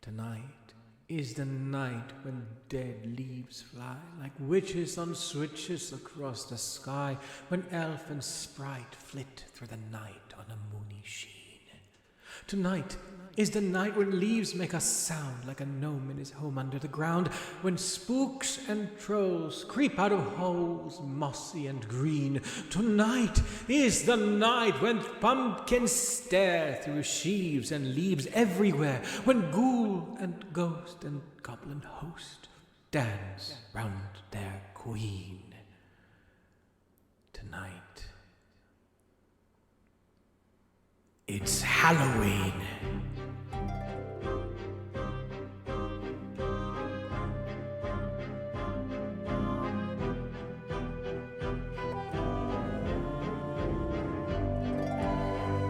Tonight is the night when dead leaves fly like witches on switches across the sky, when elf and sprite flit through the night on a moony sheen. Tonight is the night when leaves make a sound like a gnome in his home under the ground, when spooks and trolls creep out of holes mossy and green. Tonight is the night when pumpkins stare through sheaves and leaves everywhere, when ghoul and ghost and goblin host dance round their queen. Tonight, it's Halloween.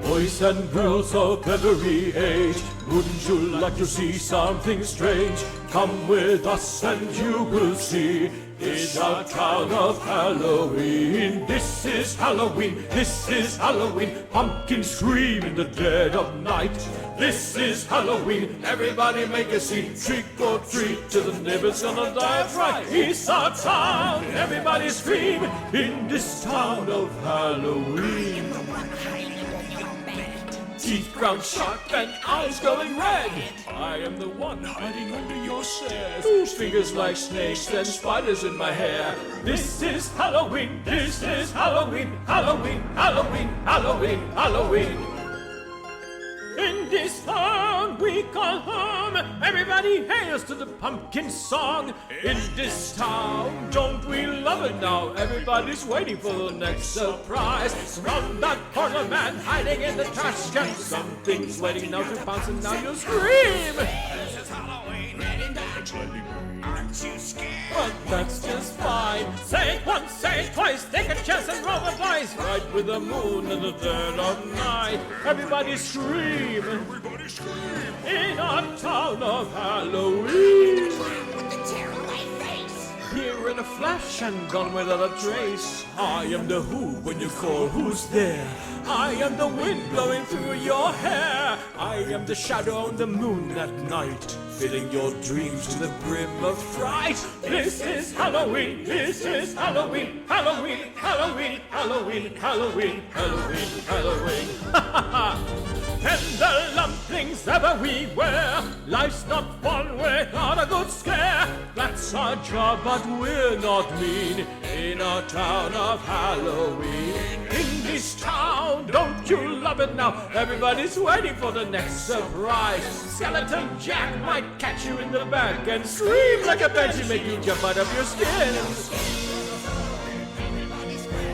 Boys and girls of every age, wouldn't you like to see something strange? Come with us and you will see. In our town of Halloween, this is Halloween, this is Halloween. Pumpkins scream in the dead of night. This is Halloween, everybody make a scene. Trick or treat till the neighbor's gonna die. That's right, it's our town, everybody scream in this town of Halloween. Teeth ground sharp and eyes glowing red. I am the one hiding under your stairs. Fingers like snakes and spiders in my hair. This is Halloween, this is Halloween, Halloween, Halloween, Halloween, Halloween. In this town we call home, everybody hails to the pumpkin song. In this town, don't we love it now? Everybody's waiting for the next surprise. From that corner man hiding in the trash can, something's waiting now to pounce and now you'll scream. This is Halloween, and aren't you scared? But that's just fine. Say it once, say it twice, take a chance and roll the dice. Right with the moon in the dead of night, everybody scream. Everybody scream! In our town of Halloween. With the tearaway face! Here in a flash and gone without a trace. I am the who when you call who's there. I am the wind blowing through your hair. I am the shadow on the moon at night, filling your dreams to the brim of fright. This is Halloween, this is Halloween, Halloween, Halloween, Halloween, Halloween, Halloween, Halloween. Ha ha ha! And the lumplings ever we wear, life's not fun without a good scare. That's our job, but we're not mean in our town of Halloween. In this town, don't you love it now? Everybody's waiting for the next surprise. Skeleton Jack might catch you in the back and scream like a banshee, make you jump out of your skin.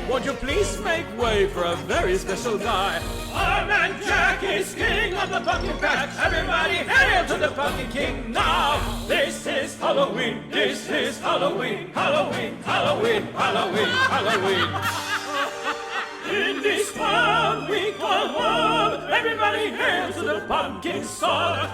Won't you please make way for a very special guy? Our man Jack is king of the pumpkin patch. Everybody hail to the pumpkin king now. This is Halloween, this is Halloween, Halloween, Halloween, Halloween, Halloween. In this town we call home, everybody hail to the pumpkin song.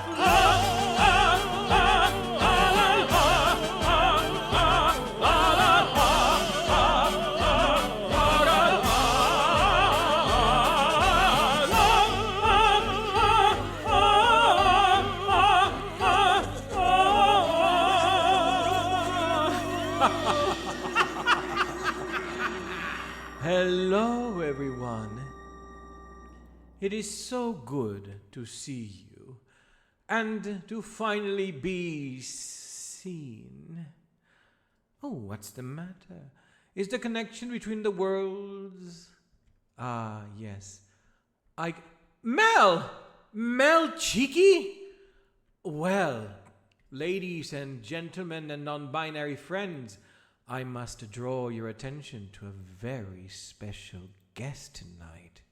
Hello, everyone. It is so good to see you and to finally be seen. Oh, what's the matter? Is the connection between the worlds? Ah, yes. Mel Cheeky? Well, ladies and gentlemen and non-binary friends, I must draw your attention to a very special guest tonight.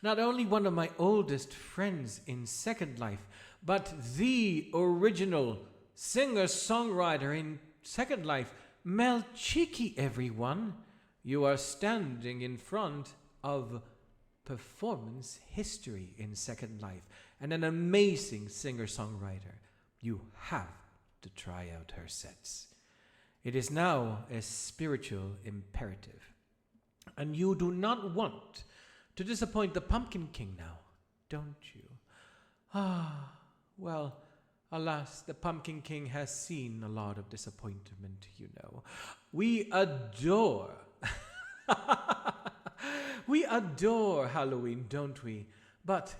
Not only one of my oldest friends in Second Life, but the original singer-songwriter in Second Life, Mel Cheeky, everyone. You are standing in front of performance history in Second Life and an amazing singer-songwriter. You have to try out her sets. It is now a spiritual imperative. And you do not want to disappoint the Pumpkin King now, don't you? Ah, well, Alas, the Pumpkin King has seen a lot of disappointment, you know. We adore we adore Halloween, don't we? But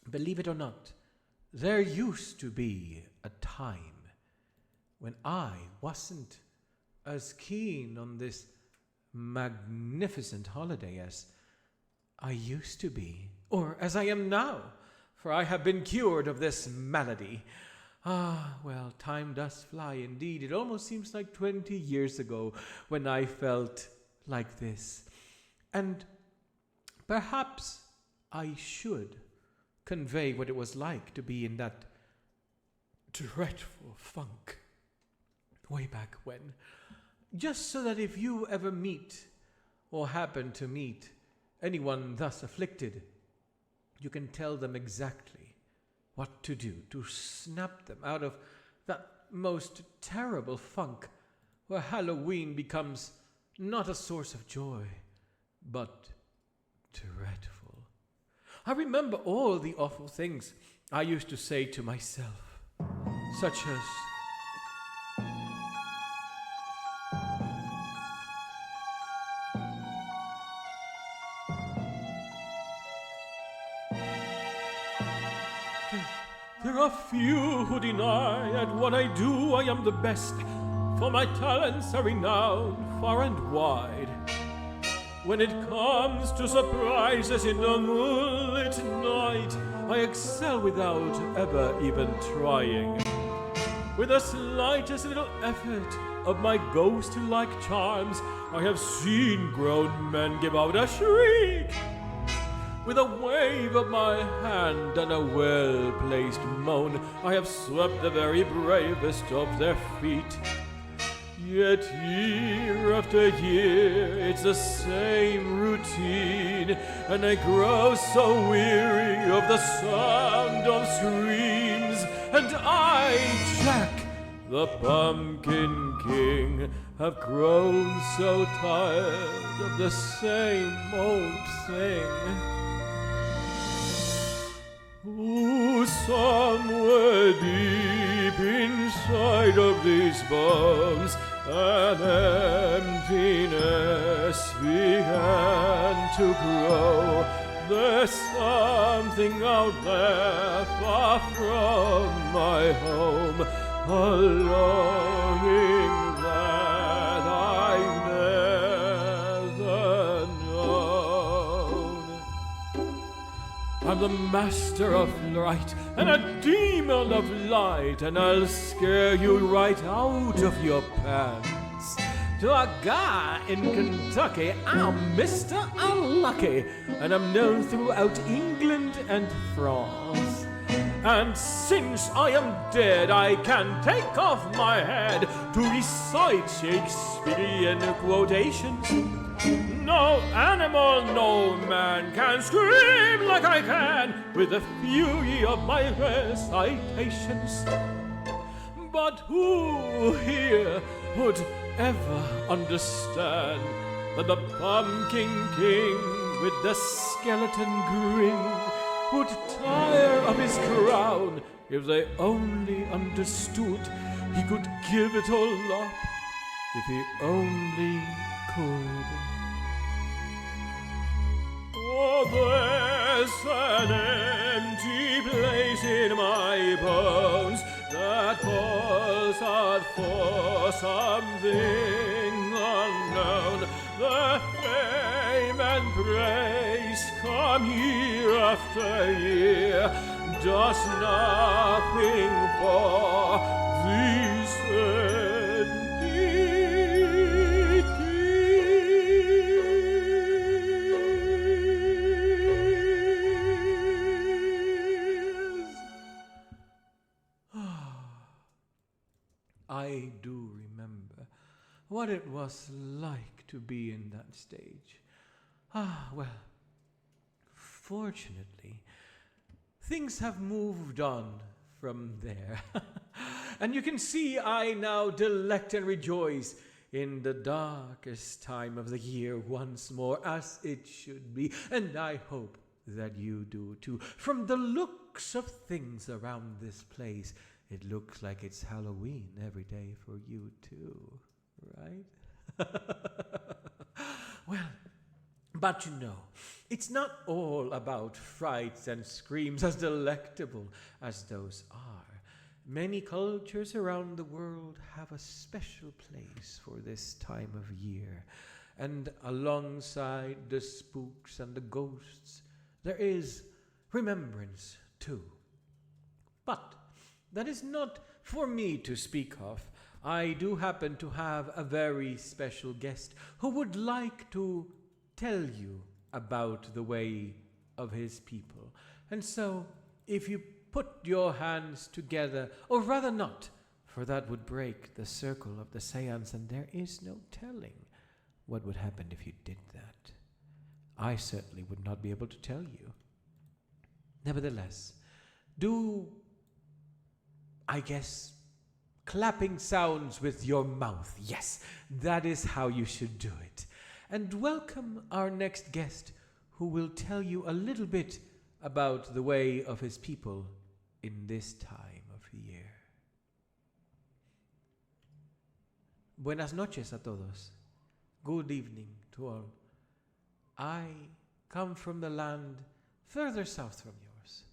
believe it or not, there used to be a time when I wasn't as keen on this magnificent holiday as I used to be, or as I am now, for I have been cured of this malady. Ah, well, time does fly indeed. It almost seems like 20 years ago when I felt like this. And perhaps I should convey what it was like to be in that dreadful funk way back when. Just so that if you ever meet or happen to meet anyone thus afflicted, you can tell them exactly what to do to snap them out of that most terrible funk where Halloween becomes not a source of joy, but dreadful. I remember all the awful things I used to say to myself, such as, There are few who deny at what I do I am the best, for my talents are renowned far and wide. When it comes to surprises in the moonlit night, I excel without ever even trying. With the slightest little effort of my ghost-like charms, I have seen grown men give out a shriek. With a wave of my hand and a well-placed moan, I have swept the very bravest of their feet. Yet year after year, it's the same routine, and I grow so weary of the sound of screams. And I, Jack, the Pumpkin King, have grown so tired of the same old thing. Oh, somewhere deep inside of these bones, an emptiness began to grow. There's something out there far from my home, a longing that I've never known. I'm the master of light and a demon of light, and I'll scare you right out of your pants. To a guy in Kentucky, I'm Mr. Unlucky, and I'm known throughout England and France. And since I am dead, I can take off my head to recite Shakespearean quotations. No animal, no man can scream like I can with the fury of my recitations. But who here would ever understand that the Pumpkin King with the skeleton grin would tire of his crown if they only understood he could give it all up if he only could. Oh, there's an empty place in my bones that calls out for something unknown. The fame and praise come year after year, does nothing for these empty tears. I do remember what it was like to be in that stage. Well, fortunately, things have moved on from there. And you can see I now delect and rejoice in the darkest time of the year once more, as it should be. And I hope that you do too. From the looks of things around this place, It looks like it's Halloween every day for you too, right? Well, but you know, it's not all about frights and screams, as delectable as those are. Many cultures around the world have a special place for this time of year. And alongside the spooks and the ghosts, there is remembrance too. But that is not for me to speak of. I do happen to have a very special guest who would like to tell you about the way of his people. And so, if you put your hands together, or rather not, for that would break the circle of the seance, and there is no telling what would happen if you did that. I certainly would not be able to tell you. Nevertheless, do, I guess, clapping sounds with your mouth. Yes, that is how you should do it. And welcome our next guest, who will tell you a little bit about the way of his people in this time of year. Buenas noches a todos. Good evening to all. I come from the land further south from yours,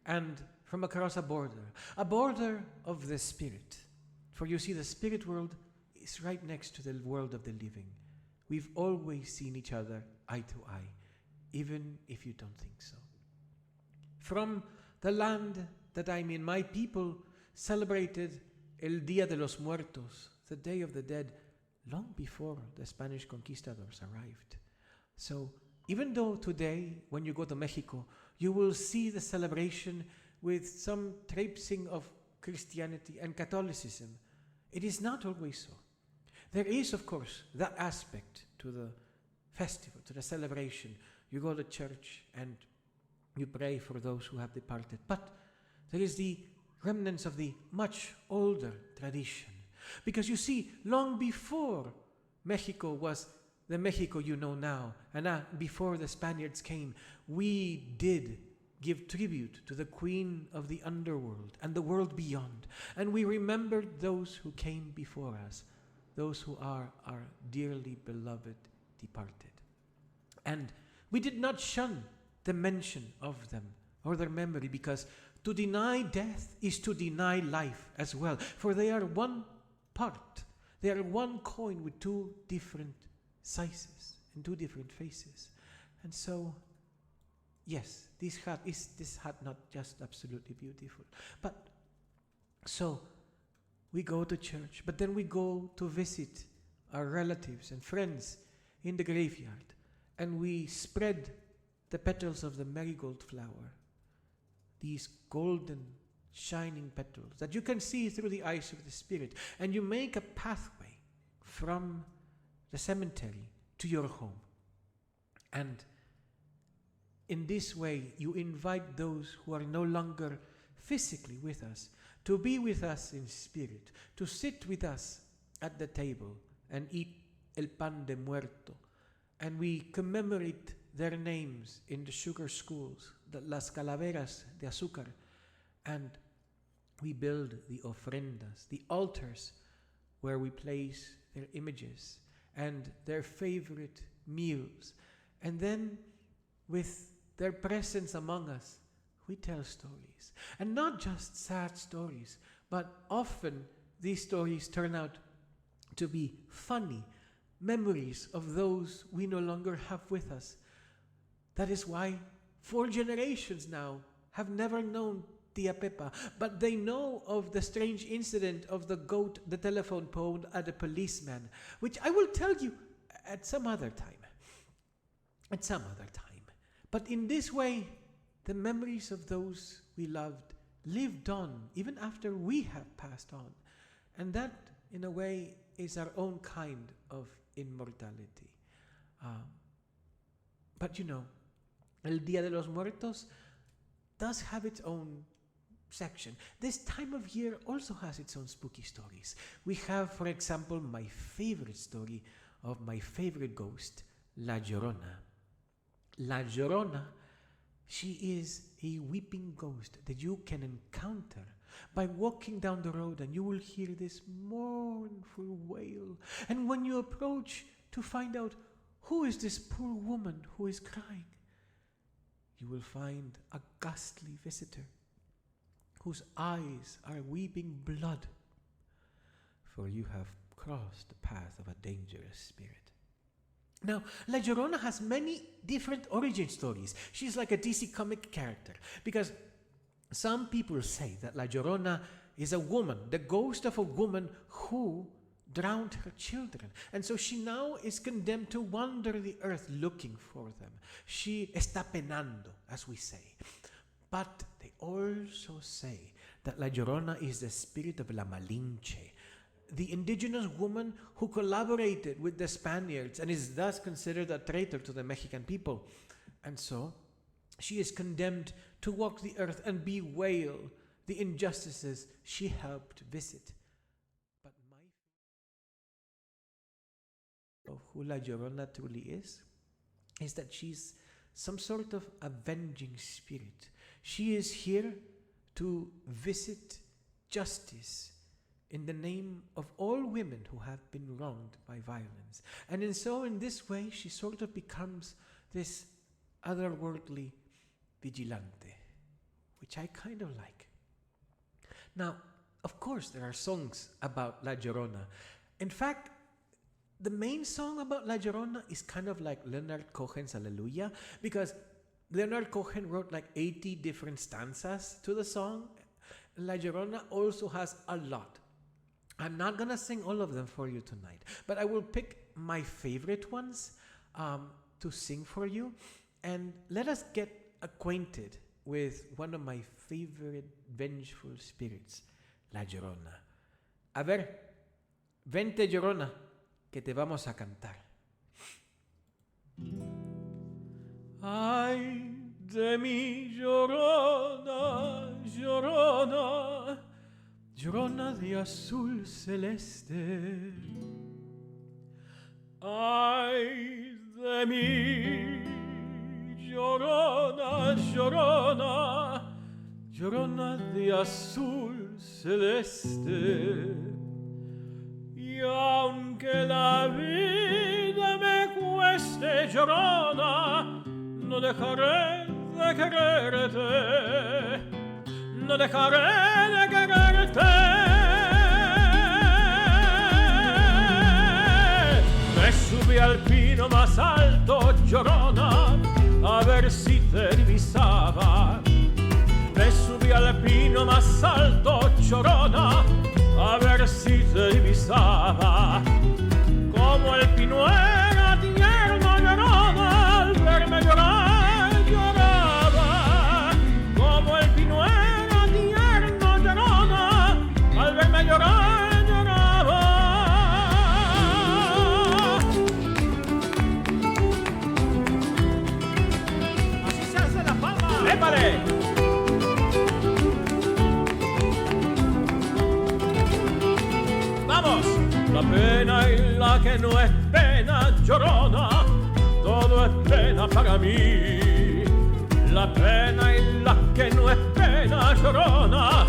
and from across a border of the spirit. For you see, the spirit world is right next to the world of the living. We've always seen each other eye to eye, even if you don't think so. From the land that I'm in, my people celebrated El Día de los Muertos, the Day of the Dead, long before the Spanish conquistadors arrived. So even though today, when you go to Mexico, you will see the celebration with some traipsing of Christianity and Catholicism, it is not always so. There is, of course, that aspect to the festival, to the celebration. You go to church and you pray for those who have departed. But there is the remnants of the much older tradition. Because you see, long before Mexico was the Mexico you know now, and before the Spaniards came, we did give tribute to the queen of the underworld and the world beyond. And we remembered those who came before us, those who are our dearly beloved departed. And we did not shun the mention of them or their memory, because to deny death is to deny life as well, for they are one part. They are one coin with two different sizes and two different faces. And so, yes, this hat not just absolutely beautiful, but so we go to church, but then we go to visit our relatives and friends in the graveyard, and we spread the petals of the marigold flower, these golden shining petals that you can see through the eyes of the spirit, and you make a pathway from the cemetery to your home. And in this way, you invite those who are no longer physically with us to be with us in spirit, to sit with us at the table and eat el pan de muerto. And we commemorate their names in the sugar schools, las calaveras de azúcar, and we build the ofrendas, the altars where we place their images and their favorite meals. And then with their presence among us, we tell stories. And not just sad stories, but often these stories turn out to be funny memories of those we no longer have with us. That is why 4 generations now have never known Tia Pepa, but they know of the strange incident of the goat, the telephone pole, and the policeman, which I will tell you at some other time. At some other time. But in this way, the memories of those we loved lived on even after we have passed on. And that, in a way, is our own kind of immortality. But you know, El Día de los Muertos does have its own section. This time of year also has its own spooky stories. We have, for example, my favorite story of my favorite ghost, La Llorona. La Llorona, she is a weeping ghost that you can encounter by walking down the road, and you will hear this mournful wail. And when you approach to find out who is this poor woman who is crying, you will find a ghastly visitor whose eyes are weeping blood, for you have crossed the path of a dangerous spirit. Now, La Llorona has many different origin stories. She's like a DC comic character, because some people say that La Llorona is a woman, the ghost of a woman who drowned her children. And so she now is condemned to wander the earth looking for them. She está penando, as we say. But they also say that La Llorona is the spirit of La Malinche, the indigenous woman who collaborated with the Spaniards and is thus considered a traitor to the Mexican people. And so she is condemned to walk the earth and bewail the injustices she helped visit. But of who La Llorona truly is that she's some sort of avenging spirit. She is here to visit justice in the name of all women who have been wronged by violence. And in this way, she sort of becomes this otherworldly vigilante, which I kind of like. Now, of course, there are songs about La Llorona. In fact, the main song about La Llorona is kind of like Leonard Cohen's Alleluia, because Leonard Cohen wrote like 80 different stanzas to the song. La Llorona also has a lot. I'm not going to sing all of them for you tonight, but I will pick my favorite ones to sing for you. And let us get acquainted with one of my favorite vengeful spirits, La Llorona. A ver, vente Llorona, que te vamos a cantar. Ay de mi Llorona, Llorona, Llorona de azul celeste. Ay de mi Llorona, Llorona, Llorona de azul celeste. Y aunque la vida me cueste, Llorona, no dejaré de quererte, no dejaré de quererte. Me subí al pino más alto, Llorona, a ver si te divisaba. Me subí al pino más alto, Llorona, a ver si te divisaba. Como el pino era tierno, Llorona, al verme llorar, lloraba. Como el pino era tierno, Llorona, al verme llorar, lloraba. Así se hace la palma. ¡Épale! La pena y la que no es pena, Llorona, todo es pena para mí. La pena y la que no es pena, Llorona,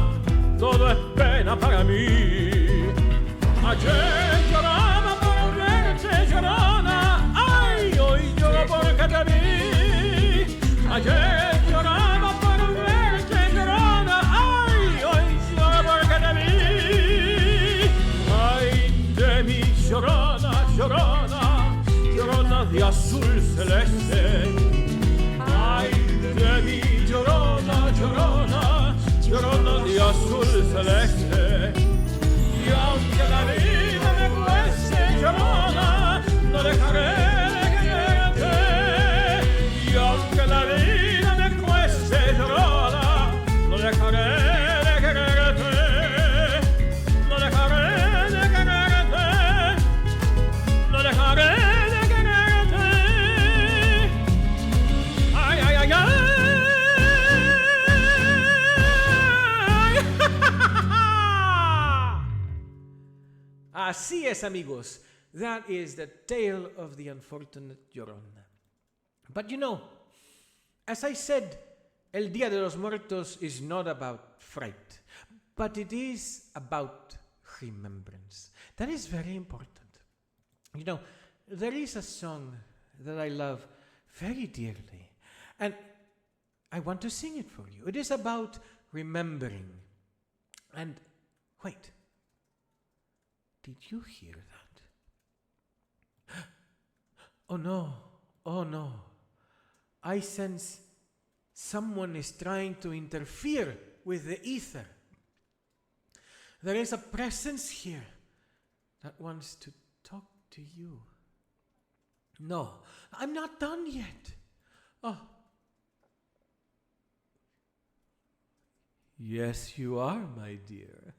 todo es pena para mí. Ayer lloraba por verte, Llorona, ay, hoy lloro porque te vi. Ayer lloraba por verte, Llorona, ay, hoy lloro porque te vi. De mi Llorona, Llorona, Llorona de azul celeste. Ay, de mi Llorona, Llorona, Llorona de azul celeste. Y aunque la vida me cueste, Llorona, no dejaré de quererte. Y aunque la vida me cueste, Llorona, no dejaré de quererte. No dejaré de quererte. No dejaré de quererte. Ay, ay, ay, ay. Así es, amigos. That is the tale of the unfortunate Llorona. But you know, as I said, El Día de los Muertos is not about fright. But it is about remembrance. That is very important. You know, there is a song that I love very dearly, and I want to sing it for you. It is about remembering. And wait, did you hear that? Oh no. I sense someone is trying to interfere with the ether. There is a presence here that wants to talk to you. No, I'm not done yet. Oh. Yes, you are, my dear.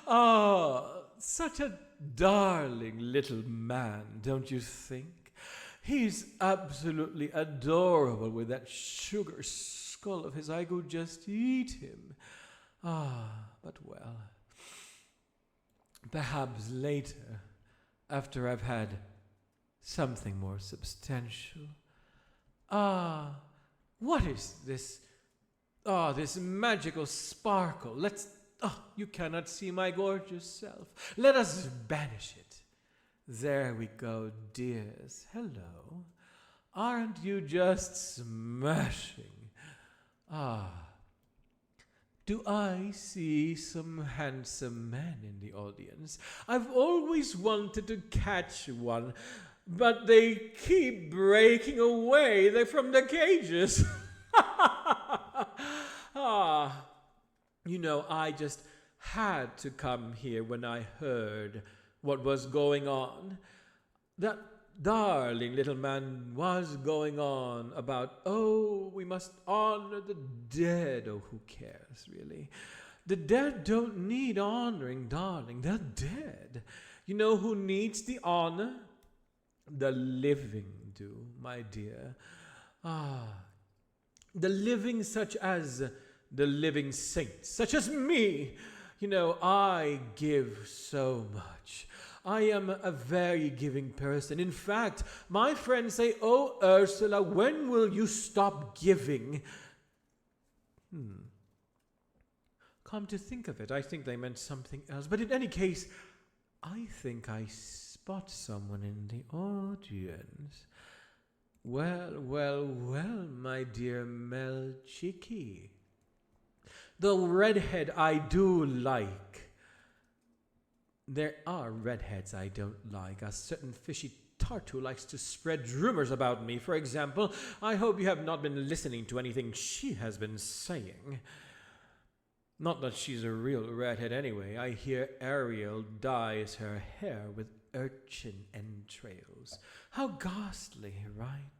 Oh, such a darling little man, don't you think? He's absolutely adorable with that sugar skull of his. I could just eat him. But well, perhaps later, after I've had something more substantial. What is this? This magical sparkle. You cannot see my gorgeous self. Let us banish it. There we go, dears. Hello. Aren't you just smashing? Do I see some handsome men in the audience? I've always wanted to catch one, but they keep breaking away. They're from the cages. You know, I just had to come here when I heard what was going on. That darling little man was going on about, we must honor the dead. Oh, who cares, really? The dead don't need honoring, darling. They're dead. You know who needs the honor? The living do, my dear. The living, such as the living saints, such as me. You know, I give so much. I am a very giving person. In fact, my friends say, "Oh, Ursula, when will you stop giving?" Come to think of it, I think they meant something else. But in any case, I think I spot someone in the audience. Well, my dear Melchiki. The redhead I do like. There are redheads I don't like. A certain fishy tart who likes to spread rumors about me, for example. I hope you have not been listening to anything she has been saying. Not that she's a real redhead anyway. I hear Ariel dyes her hair with urchin entrails. How ghastly, right?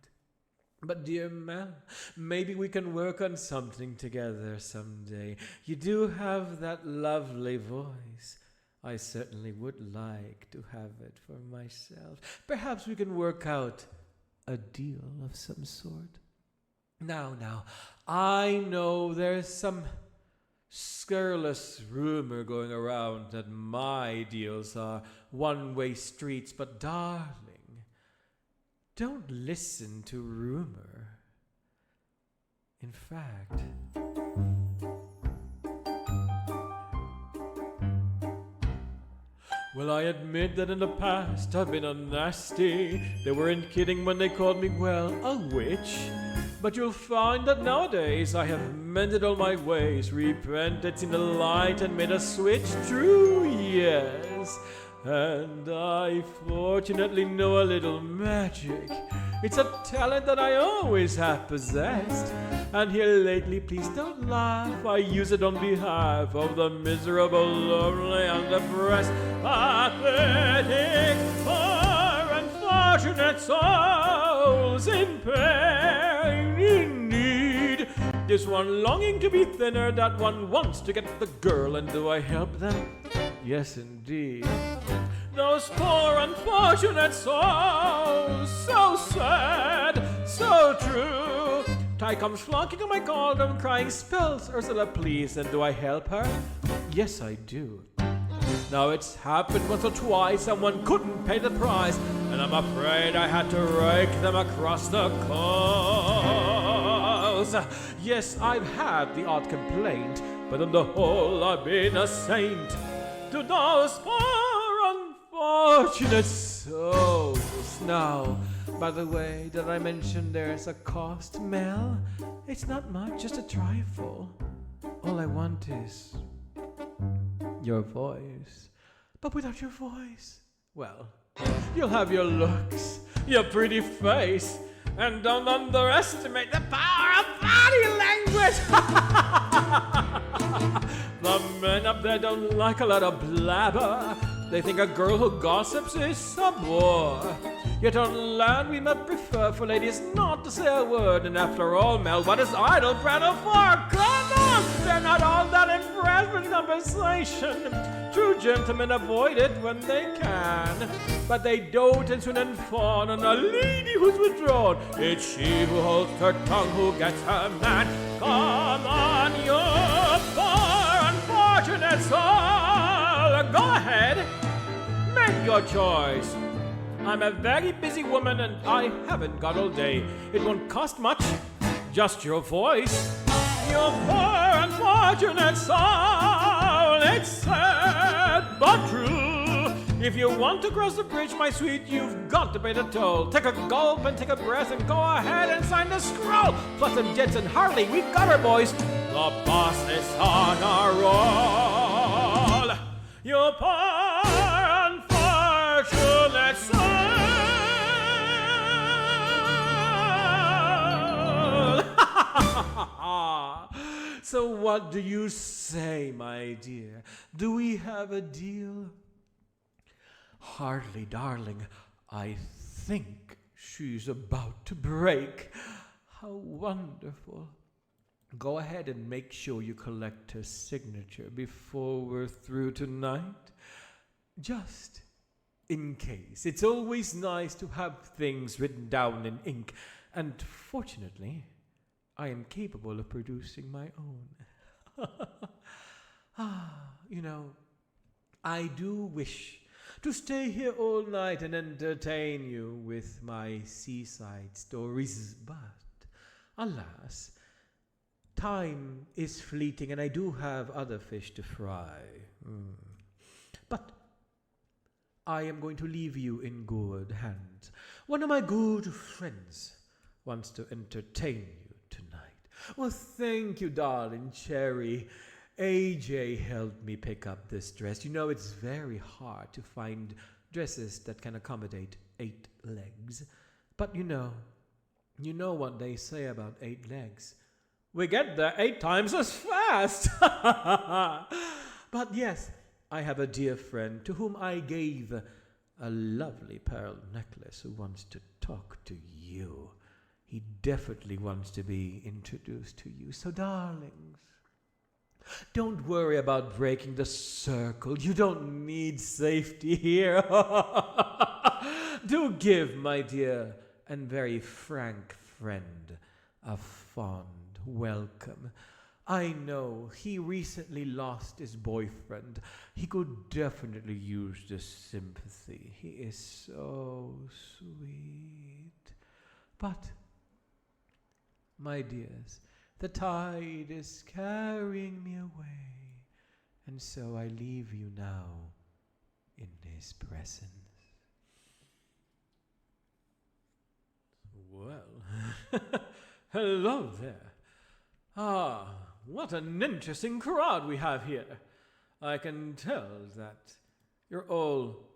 But dear Mel, maybe we can work on something together someday. You do have that lovely voice. I certainly would like to have it for myself. Perhaps we can work out a deal of some sort. Now, I know there's some scurrilous rumor going around that my deals are one-way streets, but darling, don't listen to rumor. In fact, well, I admit that in the past I've been a nasty. They weren't kidding when they called me, well, a witch. But you'll find that nowadays I have mended all my ways, repented in the light and made a switch. True, yes. And I fortunately know a little magic. It's a talent that I always have possessed. And here lately, please don't laugh, I use it on behalf of the miserable, lonely, and depressed, pathetic, poor, unfortunate souls in pain, in need. This one longing to be thinner, that one wants to get the girl, and do I help them? Yes, indeed. Those poor unfortunate souls, so sad, so true. Ty comes flunking to my cauldron, crying, "Spells, Ursula, please," and do I help her? Yes, I do. Now it's happened once or twice, someone couldn't pay the price, and I'm afraid I had to rake them across the coals. girls. Yes, I've had the odd complaint, but on the whole I've been a saint to those poor unfortunate souls. Now, by the way, did I mention there's a cost, Mel? It's not much, just a trifle. All I want is your voice. But without your voice, well, You'll have your looks, your pretty face, and don't underestimate the power of body language. The men up there don't like a lot of blabber. They think a girl who gossips is a bore. Yet on land we might prefer for ladies not to say a word. And after all, Mel, what is idle prattle for? Come on! They're not all that impressed with conversation. True gentlemen avoid it when they can. But they dote and swing and fawn on a lady who's withdrawn. It's she who holds her tongue who gets her man. Come on, you poor unfortunate soul. Go ahead, make your choice. I'm a very busy woman and I haven't got all day. It won't cost much, just your voice. You poor unfortunate soul. It's sad but true. If you want to cross the bridge, my sweet, you've got to pay the toll. Take a gulp and take a breath and go ahead and sign the scroll. Plus and Jets and Harley, we've got her, boys. The boss is on our roll. You poor unfortunate soul. So what do you say, my dear? Do we have a deal? Hardly, darling. I think she's about to break. How wonderful. Go ahead and make sure you collect her signature before we're through tonight. Just in case. It's always nice to have things written down in ink. And fortunately, I am capable of producing my own. You know, I do wish to stay here all night and entertain you with my seaside stories, but alas, time is fleeting and I do have other fish to fry. But I am going to leave you in good hands. One of my good friends wants to entertain you tonight. Well, thank you, darling Cherry. AJ helped me pick up this dress. You know, it's very hard to find dresses that can accommodate 8 legs. But you know what they say about 8 legs. We get there 8 times as fast. But yes, I have a dear friend to whom I gave a lovely pearl necklace who wants to talk to you. He definitely wants to be introduced to you. So, darlings, don't worry about breaking the circle. You don't need safety here. Do give my dear and very frank friend a fond welcome. I know he recently lost his boyfriend. He could definitely use the sympathy. He is so sweet. But, my dears, the tide is carrying me away, and so I leave you now in his presence. Well, hello there. Ah, what an interesting crowd we have here. I can tell that you're all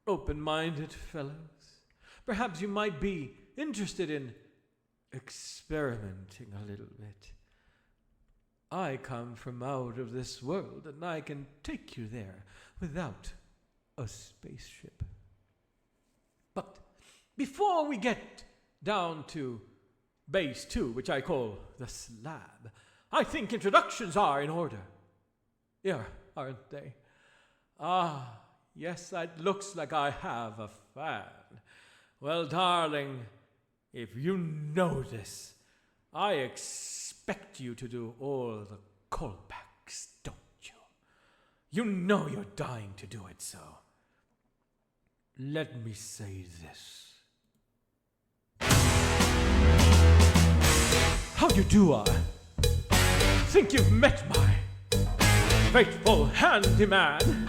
open-minded fellows. Perhaps you might be interested in experimenting a little bit. I come from out of this world, and I can take you there without a spaceship. But before we get down to Base 2, which I call the slab, I think introductions are in order. Yeah, aren't they? Ah, yes, it looks like I have a fan. Well, darling, if you know this, I expect you to do all the callbacks, don't you? You know you're dying to do it, so let me say this. How do you do, I? Think you've met my faithful handyman?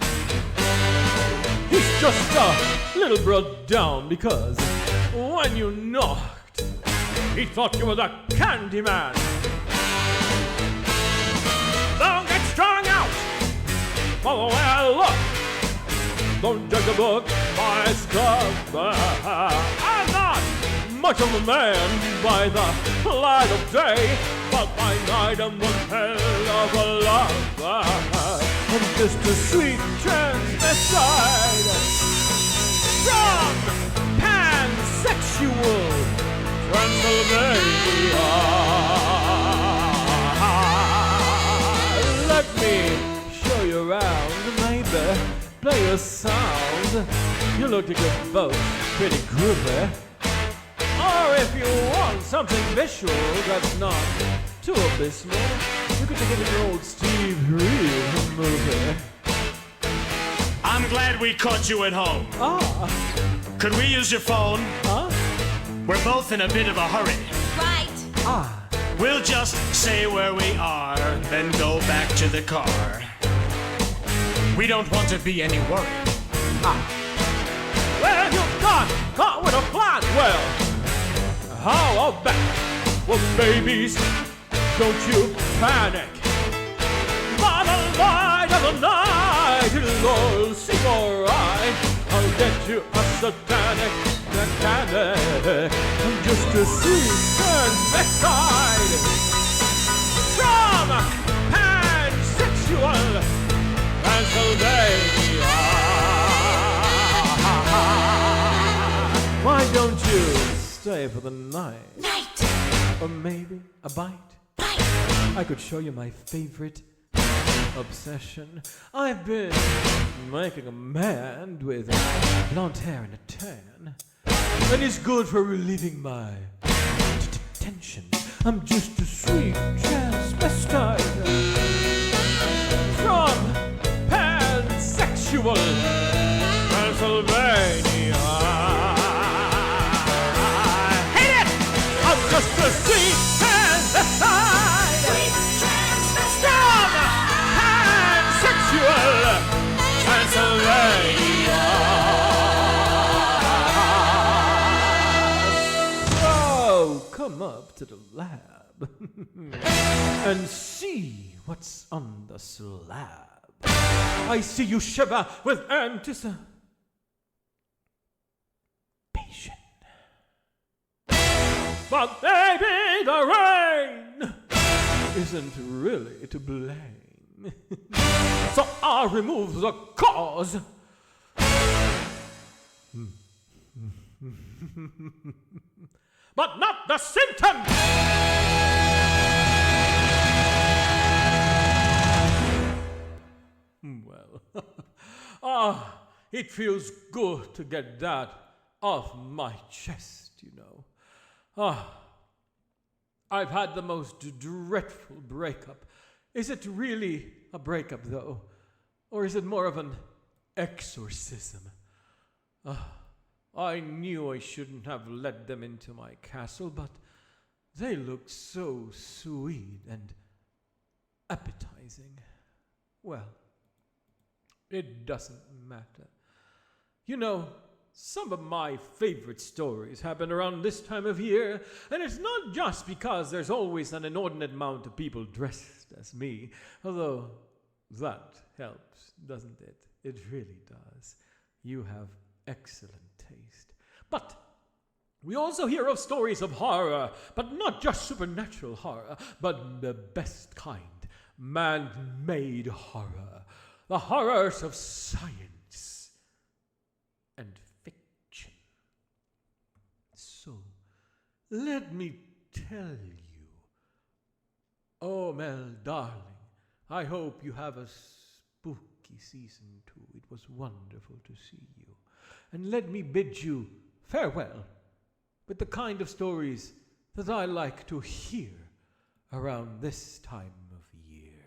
He's just a little brought down because when you knocked, he thought you were the candy man. Don't get strung out for the way I look. Don't judge a book by its cover. I'm not much of a man by the light of day, but by night I'm one hell of a lover. I'm just a sweet transvestite from pansexual Transylvania. Let me show you around, maybe play a sound. You look like you're both pretty groovy. Or if you want something visual that's not too abysmal, you could take it in your old Steve Reeves movie. I'm glad we caught you at home. Could we use your phone? We're both in a bit of a hurry. Right. We'll just say where we are, then go back to the car. We don't want to be any worry. Well, you got caught with a plan. Well, how about, well, babies, don't you panic. By the light of the night, it'll all seem alright. I'll get you a satanic mechanic. I'm just a sweet transvestite from pansexual Pennsylvania. Why don't you stay for the night? Night. Or maybe a bite? Bite. I could show you my favorite obsession. I've been making a man with blonde hair and a tan, and it's good for relieving my tension. I'm just a sweet transvestite from pansexual Pennsylvania. Hit it! I'm just a sweet transvestite from pansexual Pennsylvania. So come up to the lab and see what's on the slab. I see you shiver with anticipation. But maybe the rain isn't really to blame. So I'll remove the cause. But not the symptom. Well, it feels good to get that off my chest, you know. I've had the most dreadful breakup. Is it really a breakup, though? Or is it more of an exorcism? I knew I shouldn't have let them into my castle, but they looked so sweet and appetizing. Well, it doesn't matter. You know, some of my favorite stories happen around this time of year, and it's not just because there's always an inordinate amount of people dressed as me, although that helps, doesn't it? It really does. You have excellent taste. But we also hear of stories of horror, but not just supernatural horror, but the best kind, man-made horror, the horrors of science and fiction. So, let me tell you, oh, Mel, darling, I hope you have a spooky season too. It was wonderful to see you. And let me bid you farewell with the kind of stories that I like to hear around this time of year.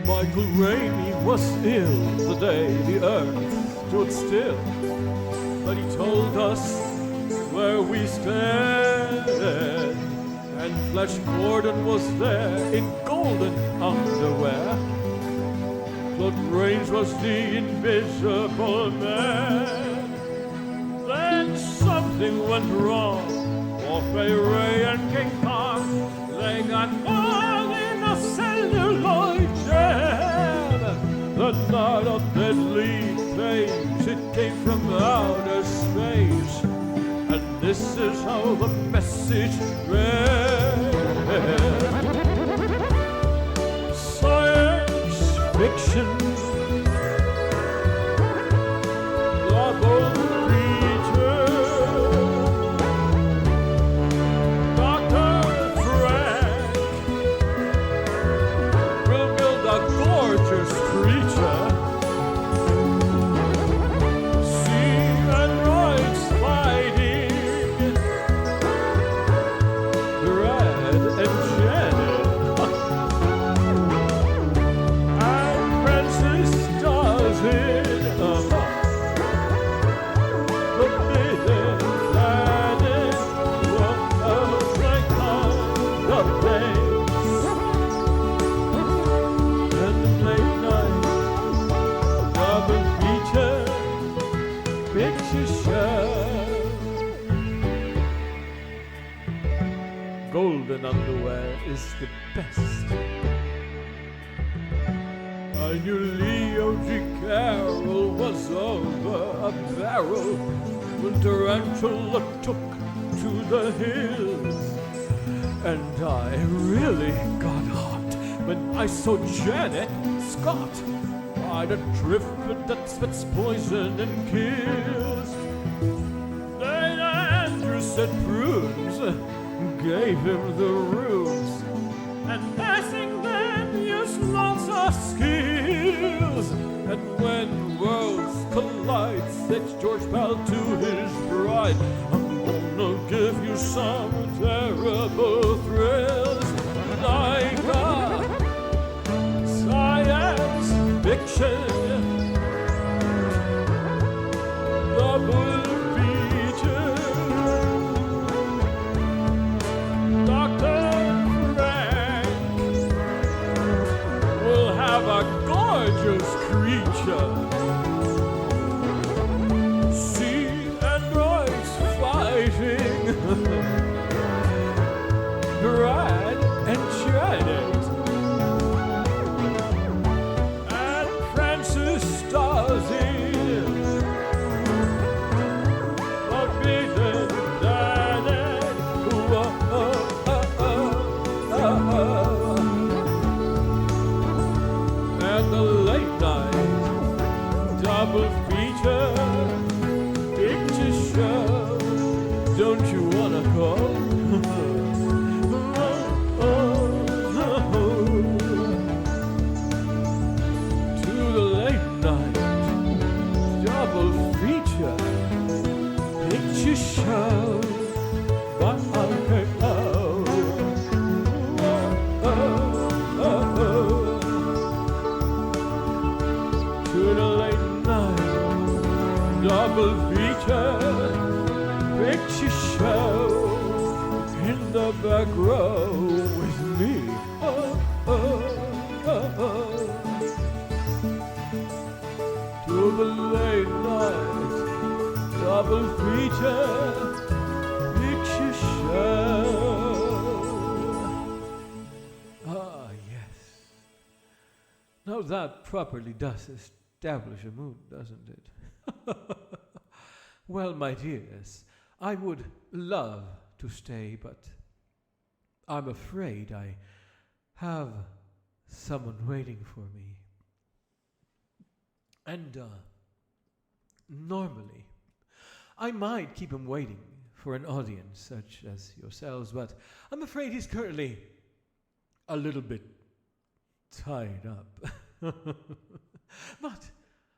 Michael Rainey was ill the day the earth stood still, but he told us where we stand. And Flash Gordon was there in golden underwear. Claude Rains was the invisible man. Then something went wrong. Fay Ray and King Kong, they got all in a celluloid jam. The night of deadly flames, it came from outer space, and this is how the message read. Science fiction, double feature. Dr. Frank will build a gorgeous creature. See androids fighting, Brad and Janet, and Francis does it. The Forbidden Planet was like the place, and the late night double feature picture show. Golden underwear is the best. I knew Leo G. Carroll was over a barrel when Tarantula took to the hills. And I really got hot when I saw Janet Scott ride a driftwood that spits poison and kills. Then Andrew said prunes gave him the runes, and passing them used lots of skills. And when worlds collide, said George Pal to his bride, I'm gonna give you some terrible thrills, like a science fiction double feature. Dr. Frank will have a gorgeous creature. See androids fighting, Brad and Janet, and Francis stars in Forbidden Planet. And the late night double feature picture show. Don't you wanna call? To the late night double feature picture show. To the late night double feature picture show in the back row with me. To the late night double feature picture show. Ah, yes. Now that properly does establish a mood, doesn't it? Well, my dears, I would love to stay, but I'm afraid I have someone waiting for me. And normally, I might keep him waiting for an audience such as yourselves, but I'm afraid he's currently a little bit tied up. But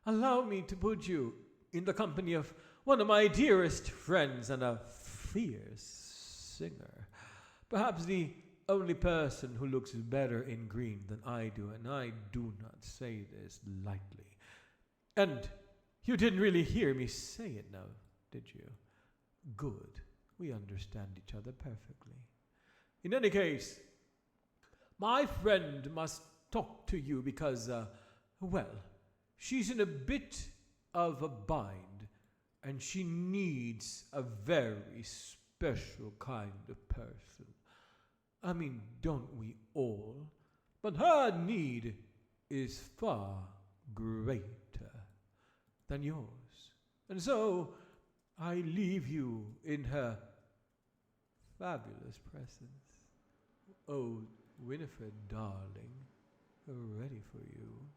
allow me to put you in the company of one of my dearest friends and a fierce singer, perhaps the only person who looks better in green than I do, and I do not say this lightly. And you didn't really hear me say it now, did you? Good. We understand each other perfectly. In any case, my friend must talk to you because, she's in a bit of a bind, and she needs a very special kind of person. I mean, don't we all? But her need is far greater than yours. And so I leave you in her fabulous presence. Oh, Winifred, darling, we're ready for you.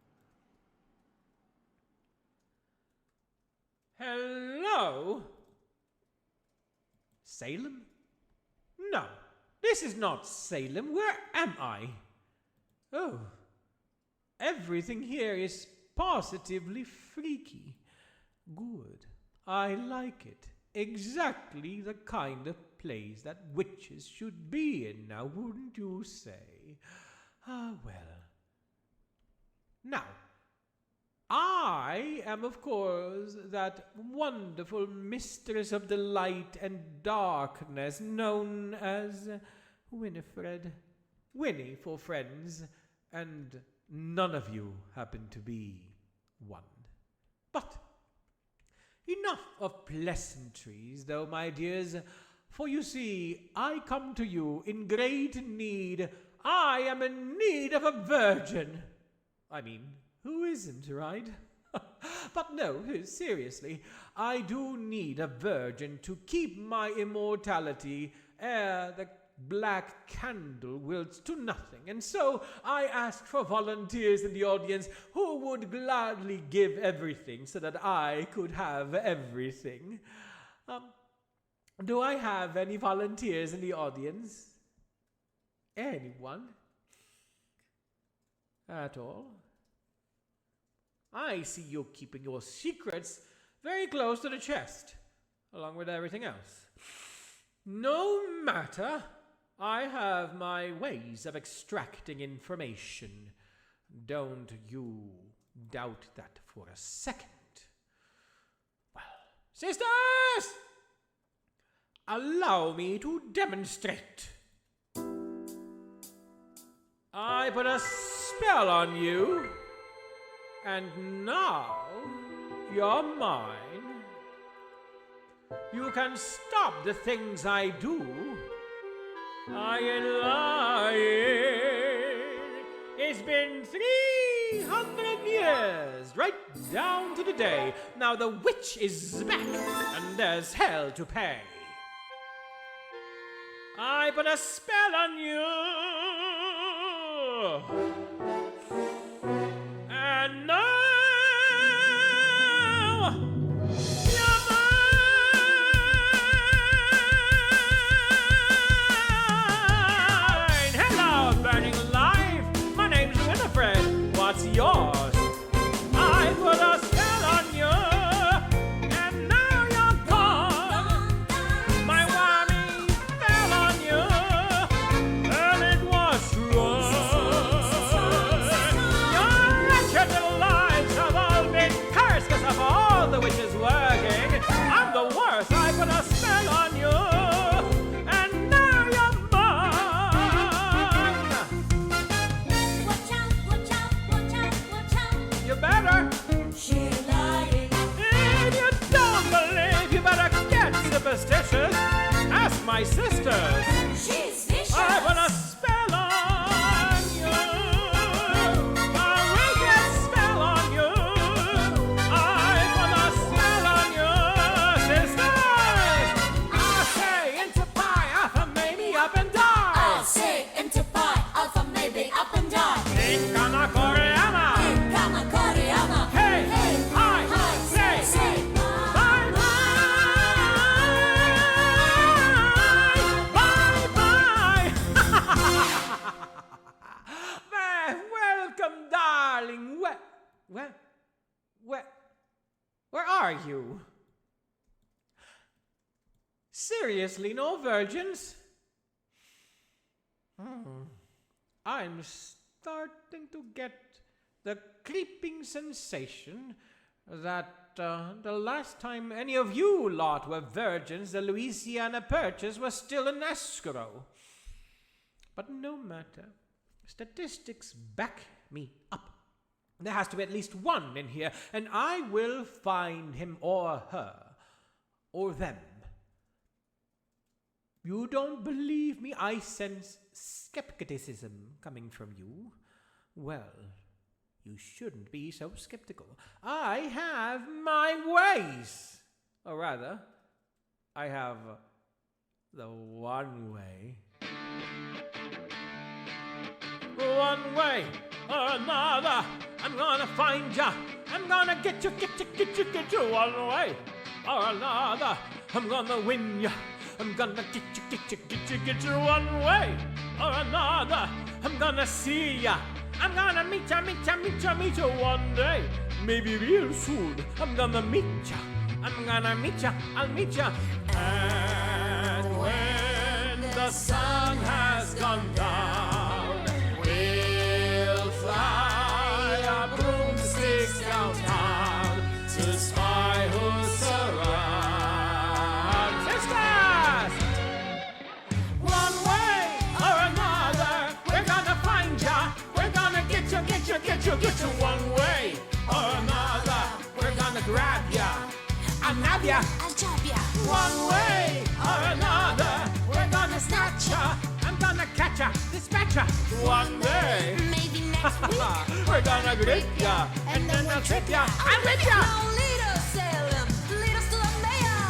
Hello? Salem? No, this is not Salem. Where am I? Oh, everything here is positively freaky. Good. I like it. Exactly the kind of place that witches should be in now, wouldn't you say? Ah, well. Now, I am, of course, that wonderful mistress of the light and darkness known as Winifred. Winnie for friends, and none of you happen to be one. But enough of pleasantries, though, my dears, for you see, I come to you in great need. I am in need of a virgin. I mean, who isn't, right? But no, seriously, I do need a virgin to keep my immortality ere the black candle wilts to nothing. And so I ask for volunteers in the audience who would gladly give everything so that I could have everything. Do I have any volunteers in the audience? Anyone? At all? I see you keeping your secrets very close to the chest, along with everything else. No matter. I have my ways of extracting information. Don't you doubt that for a second. Well, sisters, allow me to demonstrate. I put a spell on you, and now you're mine. You can stop the things I do. I ain't lying. It's been 300 years, right down to the day. Now the witch is back, and there's hell to pay. I put a spell on you, and now you're mine. Hello, burning life. My name's Winifred. What's yours? I put a spell on you, and now you're gone. My whammy fell on you, and it was wrong. Your wretched lives have all been cursed because of all the witches working. I'm the worst. I put a spell on you, and now you're mine. Watch out, watch out, watch out, watch out. You better. She's lying. If you don't believe, you better get superstitious. Ask my sisters. She's vicious. I put a spell on you. A wicked spell on you. I put a spell on you, sisters. I say into pi, alpha, maybe up and die. I'll say into pi, alpha, maybe up and die. Incana Koreana. Kama Koreana. Hey, Hey, hi, hi, say, say, bye, bye, bye, bye. Welcome, darling. Where are you? Seriously, no virgins? I'm starting to get the creeping sensation that the last time any of you lot were virgins, the Louisiana Purchase was still in escrow. But no matter. Statistics back me up. There has to be at least one in here, and I will find him or her or them. You don't believe me? I sense skepticism coming from you. Well, you shouldn't be so skeptical. I have my ways. Or rather, I have the one way. One way or another, I'm gonna find ya. I'm gonna get you one way or another. I'm gonna win ya. I'm gonna get you one way or another. I'm gonna see ya. I'm gonna meet ya one day. Maybe real soon. I'm gonna meet ya. I'll meet ya. And when the sun has gone down, we'll fly our broomsticks downtown to spy who's around. Sisters! One way or another, we're gonna find ya. We're gonna get you one way or another. We're gonna grab ya. I'll nab ya. I'll chop ya. One way or another, we're gonna snatch ya. I'm gonna catch ya, dispatch ya. One day, Maybe next week. we're gonna grip ya, and then I'll trip ya. I'll rip ya. Now lead us, Salem. Lead us to the mayor.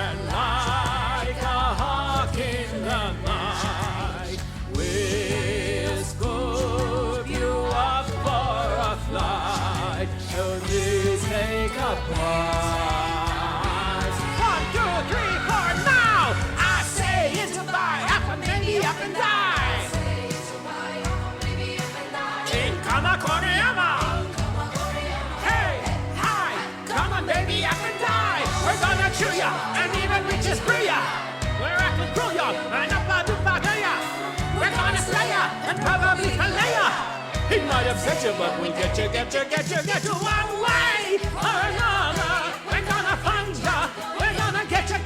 And like a hawk in the night, we'll scoop you up for a flight. So please take a prize. 1, 2, 3, 4, now! I say it's goodbye, up and maybe up and die. Incana Koreama! Hey, hi, come on baby, up and die. We're gonna chew ya, and even witches brew ya. We're acting cruel ya, and up a dupa ya. We're gonna slay ya, and probably fillet ya. He might upset you, but we'll get you one way or another. We're gonna find ya. We're gonna get you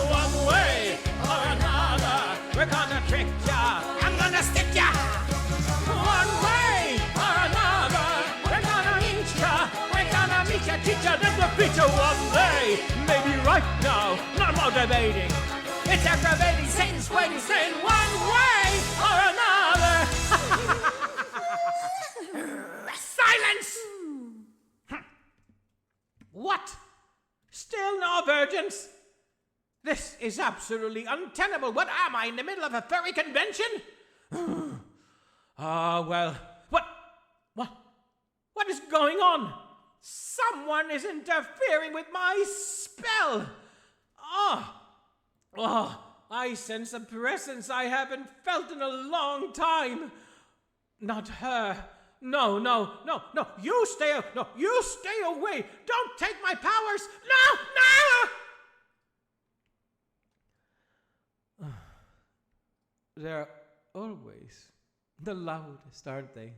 one way or another. We're gonna trick ya. I'm gonna stick ya. One way or another. We're gonna meet ya. We're gonna meet ya, teach ya, then defeat ya one day. Maybe right now, no more debating. It's aggravating, Satan's waiting, saying one way or another. Silence! What? Still no virgins? This is absolutely untenable. What am I, in the middle of a furry convention? Well, what is going on? Someone is interfering with my spell. I sense a presence I haven't felt in a long time. Not her. No. You stay away. Don't take my powers. No. They're always the loudest, aren't they?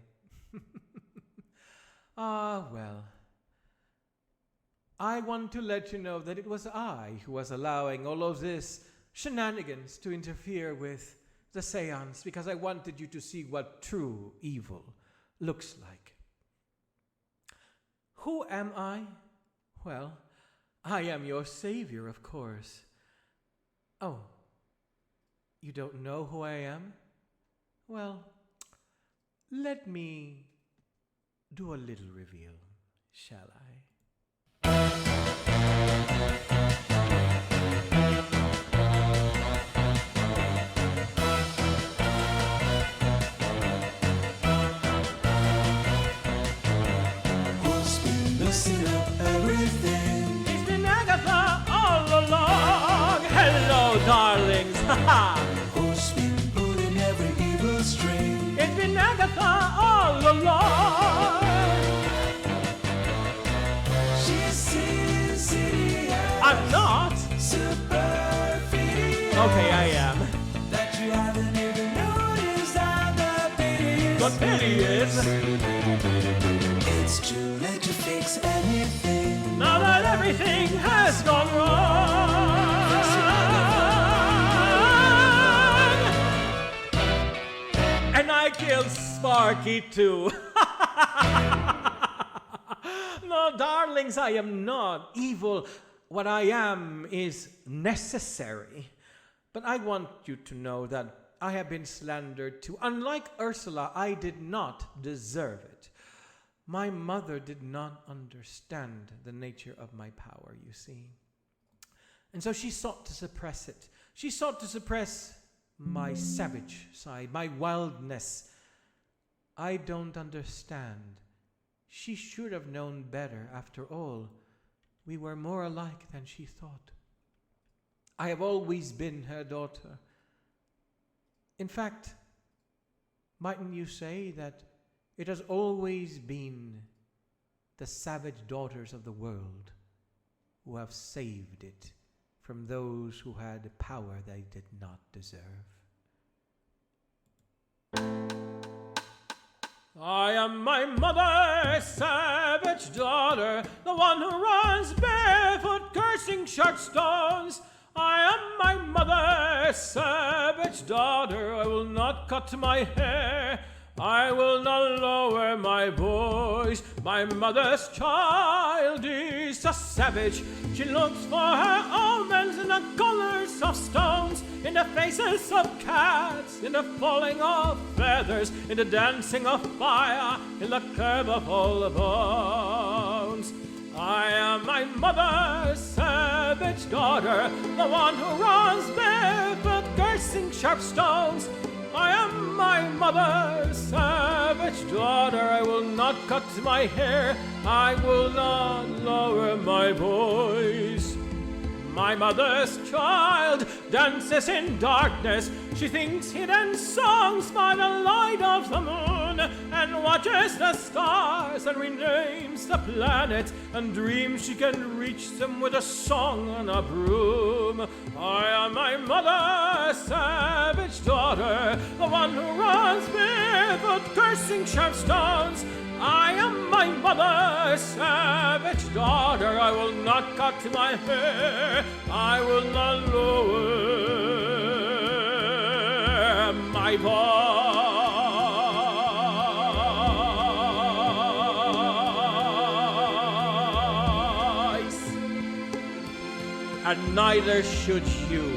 Well. I want to let you know that it was I who was allowing all of this shenanigans to interfere with the seance because I wanted you to see what true evil looks like. Who am I? Well, I am your savior, of course. Oh, you don't know who I am? Well, let me do a little reveal, shall I? Messing up everything. It's been Agatha all along. Hello, darlings. Who's been pulling every evil string? It's been Agatha all along. She's serious. I'm not. Super Okay, I am. That you he is. It's too late to fix anything. Now that everything has gone wrong, and I killed Sparky too. No, darlings, I am not evil. What I am is necessary. But I want you to know that I have been slandered too. Unlike Ursula, I did not deserve it. My mother did not understand the nature of my power, you see. And so she sought to suppress it. She sought to suppress my savage side, my wildness. I don't understand. She should have known better. After all, we were more alike than she thought. I have always been her daughter. In fact, mightn't you say that it has always been the savage daughters of the world who have saved it from those who had power they did not deserve? I am my mother's savage daughter, the one who runs barefoot, cursing sharp stones. I am my mother's savage daughter. I will not cut my hair. I will not lower my voice. My mother's child is a savage. She looks for her omens in the colors of stones, in the faces of cats, in the falling of feathers, in the dancing of fire, in the curve of all the bones. I am my mother's savage daughter, the one who runs barefoot, cursing sharp stones. I am my mother's savage daughter. I will not cut my hair. I will not lower my voice. My mother's child dances in darkness. She thinks hidden songs by the light of the moon, and watches the stars and renames the planets, and dreams she can reach them with a song and a broom. I am my mother's savage daughter, the one who runs barefoot, cursing sharp stones. I am my mother's savage daughter. I will not cut my hair. I will not lower my voice. And neither should you.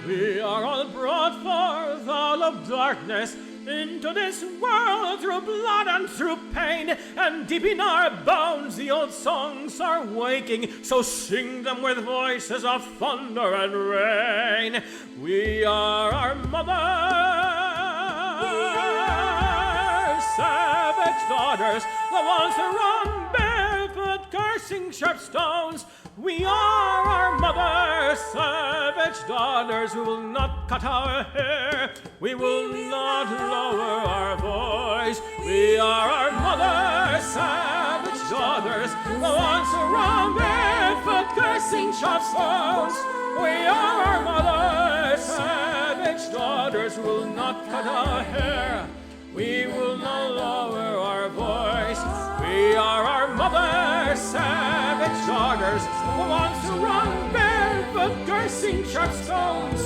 We are all brought forth out of darkness into this world through blood and through pain, and deep in our bones the old songs are waking, so sing them with voices of thunder and rain. We are our mother's savage daughters, the ones who run barefoot, cursing sharp stones. We are our mother's savage daughters who will not cut our hair. We will not lower our voice. We are our mother's savage daughters, the ones who run barefoot, cursing sharp stones. We are our mother's savage daughters who will not cut our hair. We will not lower our voice. We are our mother's savage daughters, the ones who run barefoot, cursing sharp stones.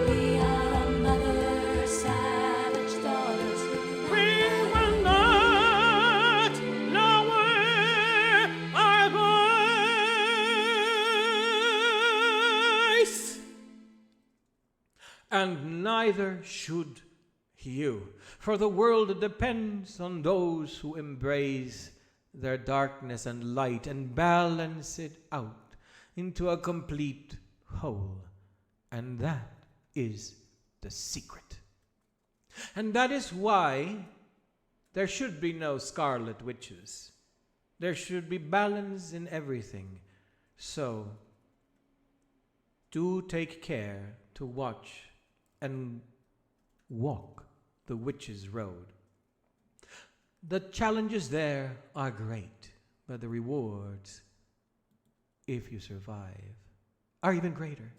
We are our mother's savage daughters. We will not lower our voice. And neither should you, for the world depends on those who embrace their darkness and light and balance it out into a complete whole. And that is the secret. And that is why there should be no scarlet witches. There should be balance in everything. So, do take care to watch and walk the witch's road. The challenges there are great, but the rewards, if you survive, are even greater.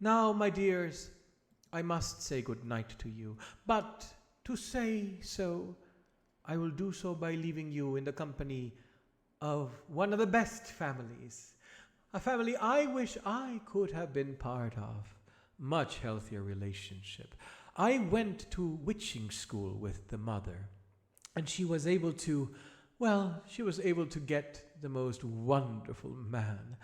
Now, my dears, I must say good night to you. But to say so, I will do so by leaving you in the company of one of the best families. A family I wish I could have been part of. Much healthier relationship. I went to witching school with the mother, and she was able to get the most wonderful man.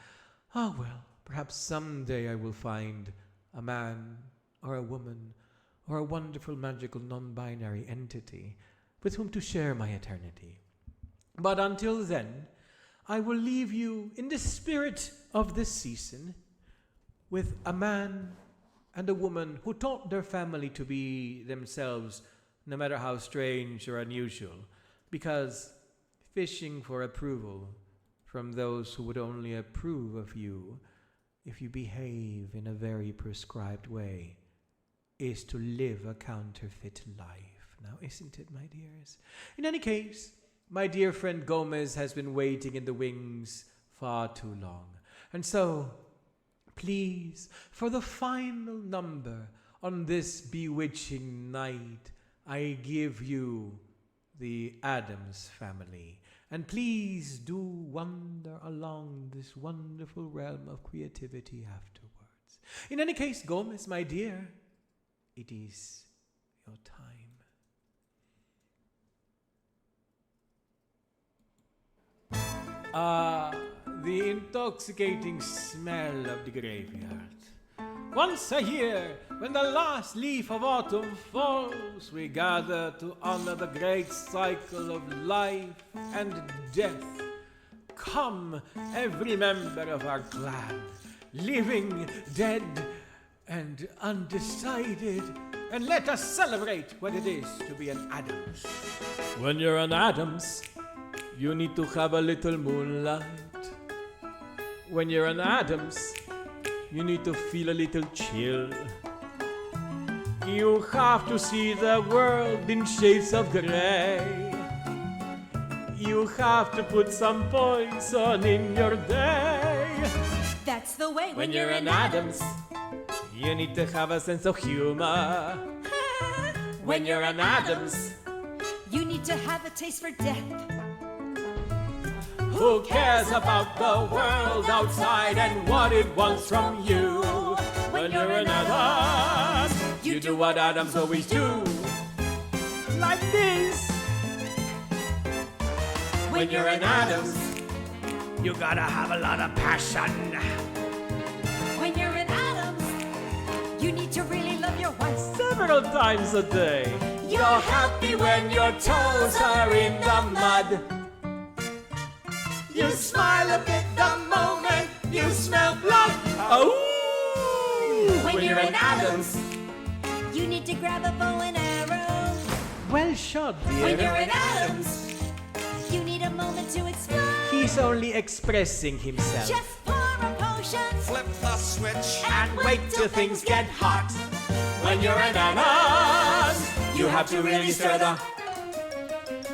Ah, well, perhaps someday I will find a man or a woman or a wonderful magical non-binary entity with whom to share my eternity. But until then, I will leave you in the spirit of this season with a man and a woman who taught their family to be themselves, no matter how strange or unusual, because fishing for approval from those who would only approve of you if you behave in a very prescribed way is to live a counterfeit life. Now, isn't it, my dears? In any case, my dear friend Gomez has been waiting in the wings far too long. And so, please, for the final number on this bewitching night, I give you the Addams Family. And please do wander along this wonderful realm of creativity afterwards. In any case, Gomez, my dear, it is your time. The intoxicating smell of the graveyard. Once a year, when the last leaf of autumn falls, we gather to honor the great cycle of life and death. Come, every member of our clan, living, dead, and undecided, and let us celebrate what it is to be an Addams. When you're an Addams, you need to have a little moonlight. When you're an Addams, you need to feel a little chill. You have to see the world in shades of gray. You have to put some poison in your day. That's the way When you're an Addams, you need to have a sense of humor. When you're an Addams, you need to have a taste for death. who cares about the world outside and what it wants from you? When you're an Addams, you do what Addams always do. Like this. When you're an Addams, you gotta have a lot of passion. When you're an Addams, you need to really love your wife. Several times a day. You're happy when your toes are in the mud. You smile a bit the moment you smell blood. Oh! When you're an Addams, you need to grab a bow and arrow. Well shot, dear. When you're an Addams, you need a moment to explode. He's only expressing himself. Just pour a potion, Flip the switch. And wait till things get hot. When you're an Addams, you have to really stir the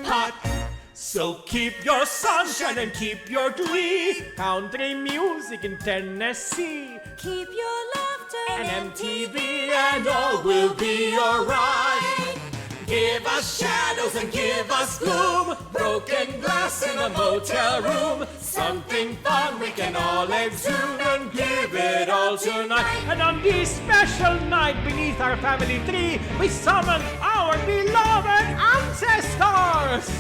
pot. So keep your sunshine and keep your glee. Country music in Tennessee. keep your laughter And MTV and all will be alright. Give us shadows and give us gloom. Broken glass in a motel room. Something fun we can all exude and give it all tonight. And on this special night beneath our family tree, we summon our beloved ancestors.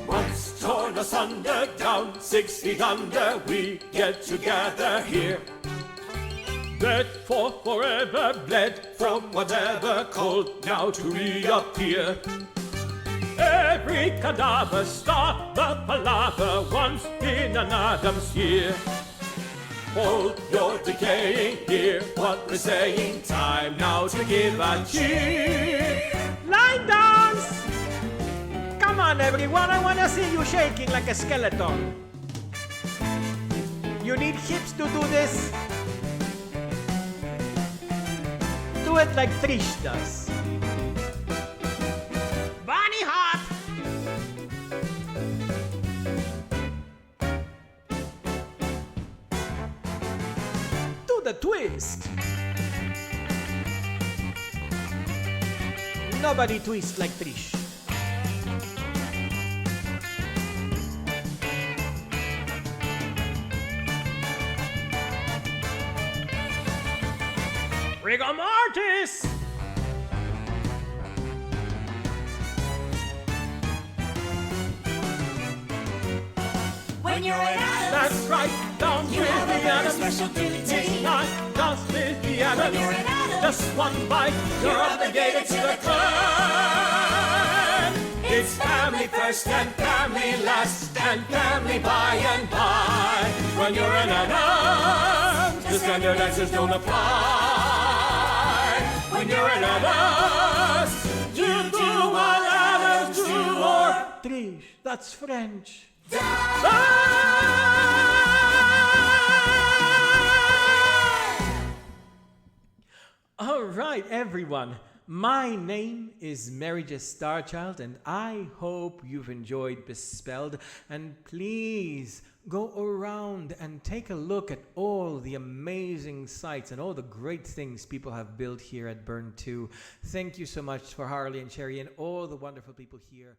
Once torn asunder, down 6 feet under, we get together here. Dead for forever, bled from whatever cold now to reappear. Every cadaver stop the palaver once in an Addams year. Hold your decaying, hear what we're saying. Time now to give a cheer. Line dance! Come on, everyone, I wanna see you shaking like a skeleton. You need hips to do this. Do it like Trish does. Bunny hop! Do the twist. nobody twists like Trish. Rigor mortis! When you're in Adams, That's right, don't you with have a the very Adams. special duty. It's not just with the When you're in Adams. Adams, Just one bite, you're obligated to the clan. It's family first and family last, and family by and by. When you're in Adams, the standard answers don't apply. When you're in Adams, you do what Adams do, or Trish, that's French. All right, everyone. My name is Merryjest Starchild, and I hope you've enjoyed Bespelled. And please go around and take a look at all the amazing sights and all the great things people have built here at Burn 2. Thank you so much for Harley and Cherry and all the wonderful people here.